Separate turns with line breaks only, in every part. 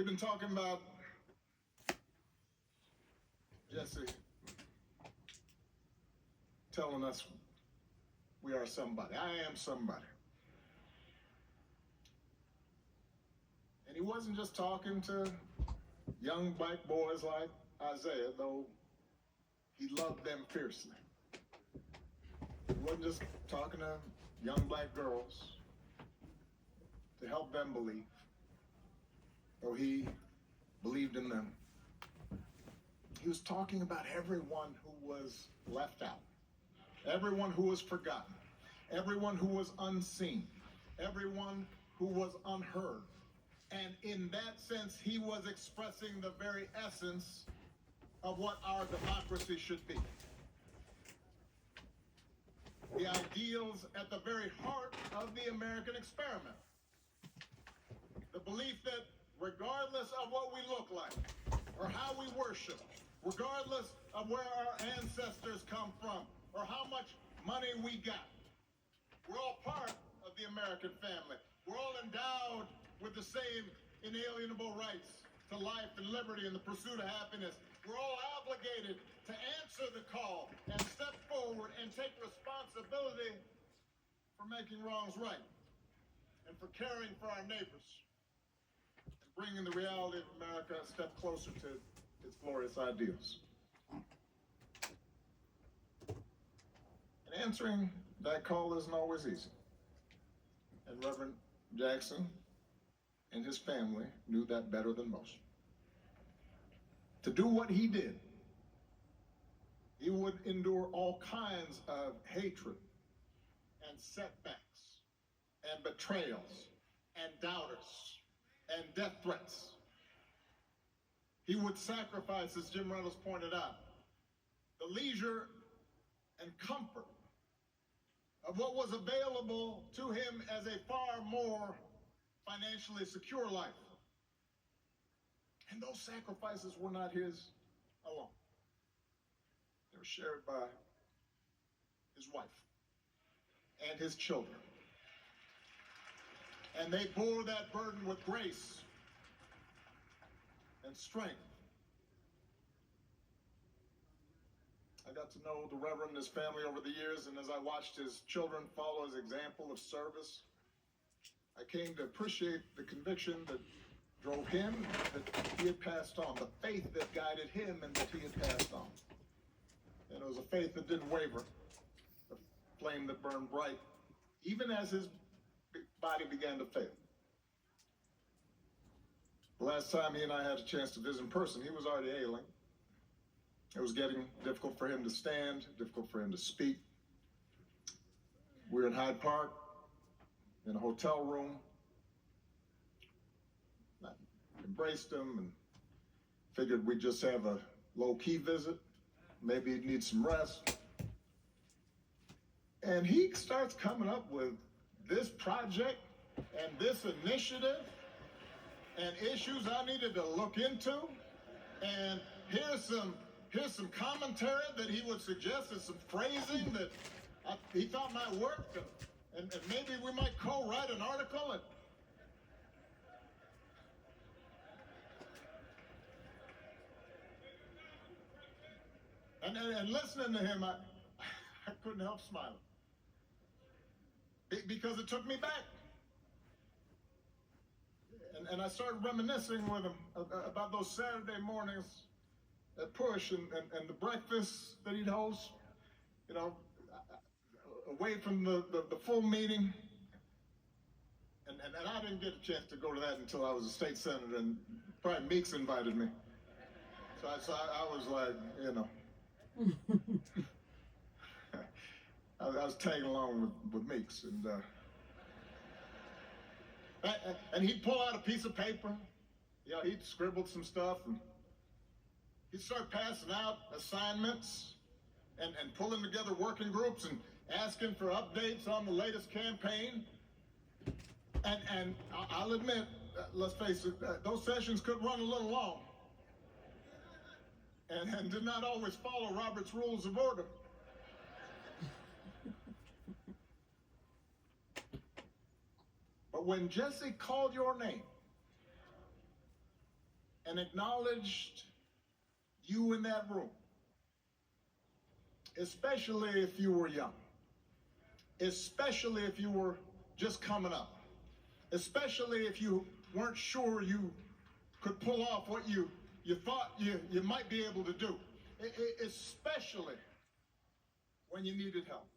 been talking about Jesse telling us we are somebody. I am somebody. And he wasn't just talking to young black boys like Isaiah, though he loved them fiercely. He wasn't just talking to young black girls to help them believe, though he believed in them. He was talking about everyone who was left out, everyone who was forgotten, everyone who was unseen, everyone who was unheard. And in that sense, he was expressing the very essence of what our democracy should be. The ideals at the very heart of the American experiment. The belief that regardless of what we look like or how we worship, regardless of where our ancestors come from or how much money we got, we're all part of the American family. We're all endowed with the same inalienable rights to life and liberty and the pursuit of happiness. We're all obligated to answer the call and step forward and take responsibility for making wrongs right and for caring for our neighbors and bringing the reality of America a step closer to its glorious ideals. And answering that call isn't always easy. And Reverend Jackson and his family knew that better than most. To do what he did, he would endure all kinds of hatred and setbacks and betrayals and doubters and death threats. He would sacrifice, as Jim Reynolds pointed out, the leisure and comfort of what was available to him as a far more financially secure life. And those sacrifices were not his alone. They were shared by his wife and his children. And they bore that burden with grace and strength. I got to know the Reverend and his family over the years, and as I watched his children follow his example of service, I came to appreciate the conviction that drove him, that he had passed on, the faith that guided him and that he had passed on. And it was a faith that didn't waver, a flame that burned bright, even as his body began to fail. The last time he and I had a chance to visit in person, he was already ailing. It was getting difficult for him to stand, difficult for him to speak. We were in Hyde Park, in a hotel room. I embraced him and figured we'd just have a low-key visit. Maybe he'd need some rest. And he starts coming up with this project and this initiative and issues I needed to look into. And here's some commentary that he would suggest, and some phrasing that he thought might work, and maybe we might co-write an article. And listening to him, I couldn't help smiling. Because it took me back. And I started reminiscing with him about those Saturday mornings at Push and the breakfast that he'd host, you know, away from the full meeting. And I didn't get a chance to go to that until I was a state senator, and probably Meeks invited me. So I was like, you know, I was tagging along with Meeks. And he'd pull out a piece of paper. You know, he'd scribbled some stuff, and he'd start passing out assignments and pulling together working groups and asking for updates on the latest campaign. And I'll admit, let's face it, those sessions could run a little long and did not always follow Robert's Rules of Order. But when Jesse called your name and acknowledged you in that room, especially if you were young, especially if you were just coming up, especially if you weren't sure you could pull off what you thought you might be able to do, especially when you needed help.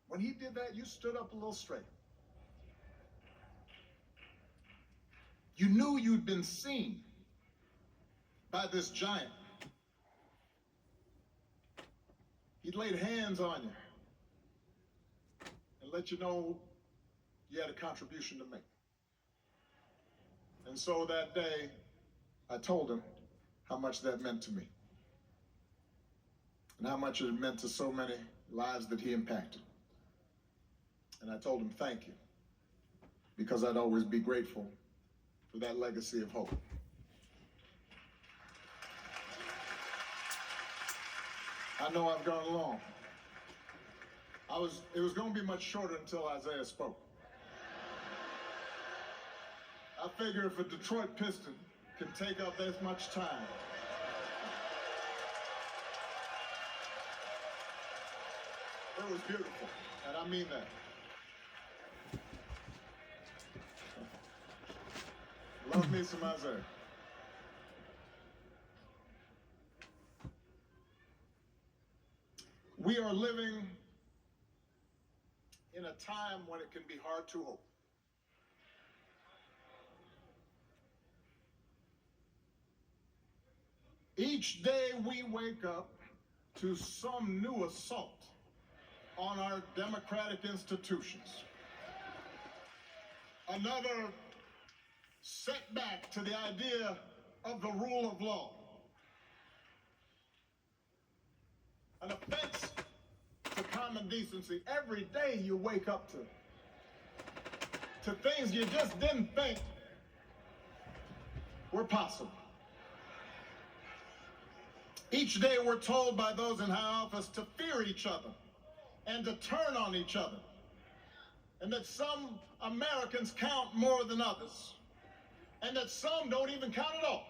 When he did that, you stood up a little straight. You knew you'd been seen by this giant. He'd laid hands on you and let you know you had a contribution to make. And so that day, I told him how much that meant to me and how much it meant to so many lives that he impacted. And I told him thank you, because I'd always be grateful for that legacy of hope. I know I've gone long. It was going to be much shorter until Isaiah spoke. I figure if a Detroit Piston can take up that much time, it was beautiful, and I mean that. Love me some Isaiah. We are living in a time when it can be hard to hope. Each day we wake up to some new assault on our democratic institutions. Another setback to the idea of the rule of law. An offense to common decency. Every day you wake up to things you just didn't think were possible. Each day we're told by those in high office to fear each other and to turn on each other, and that some Americans count more than others, and that some don't even count at all.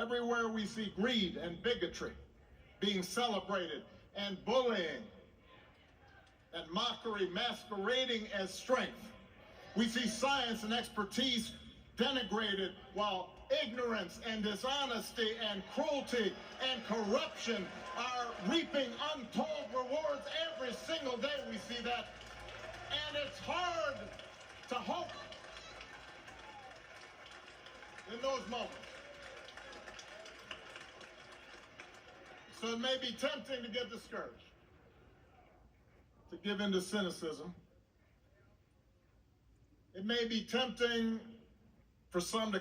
Everywhere we see greed and bigotry being celebrated, and bullying and mockery masquerading as strength. We see science and expertise denigrated, while ignorance and dishonesty and cruelty and corruption are reaping untold rewards. Every single day we see that, and it's hard to hope in those moments. So it may be tempting to get discouraged, to give in to cynicism. It may be tempting for some to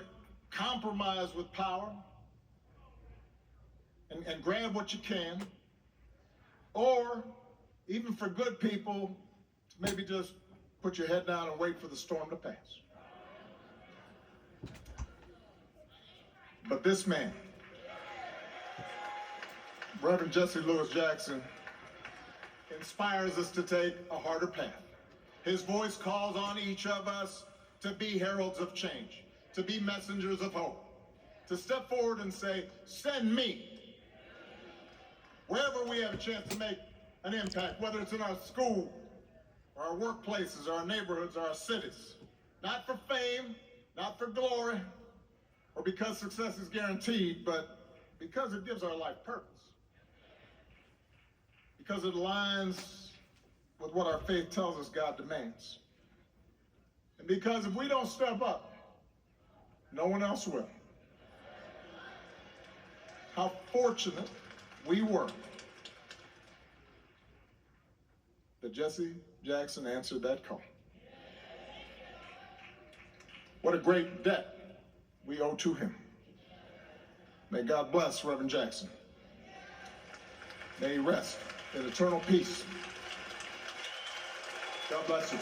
compromise with power and grab what you can, or even for good people to maybe just put your head down and wait for the storm to pass. But this man, Reverend Jesse Louis Jackson, inspires us to take a harder path. His voice calls on each of us to be heralds of change, to be messengers of hope, to step forward and say, send me. Wherever we have a chance to make an impact, whether it's in our school, or our workplaces, or our neighborhoods, or our cities. Not for fame, not for glory, or because success is guaranteed, but because it gives our life purpose. Because it aligns with what our faith tells us God demands. And because if we don't step up, no one else will. How fortunate we were that Jesse Jackson answered that call. What a great debt we owe to him. May God bless Reverend Jackson. May he rest in eternal peace. God bless you.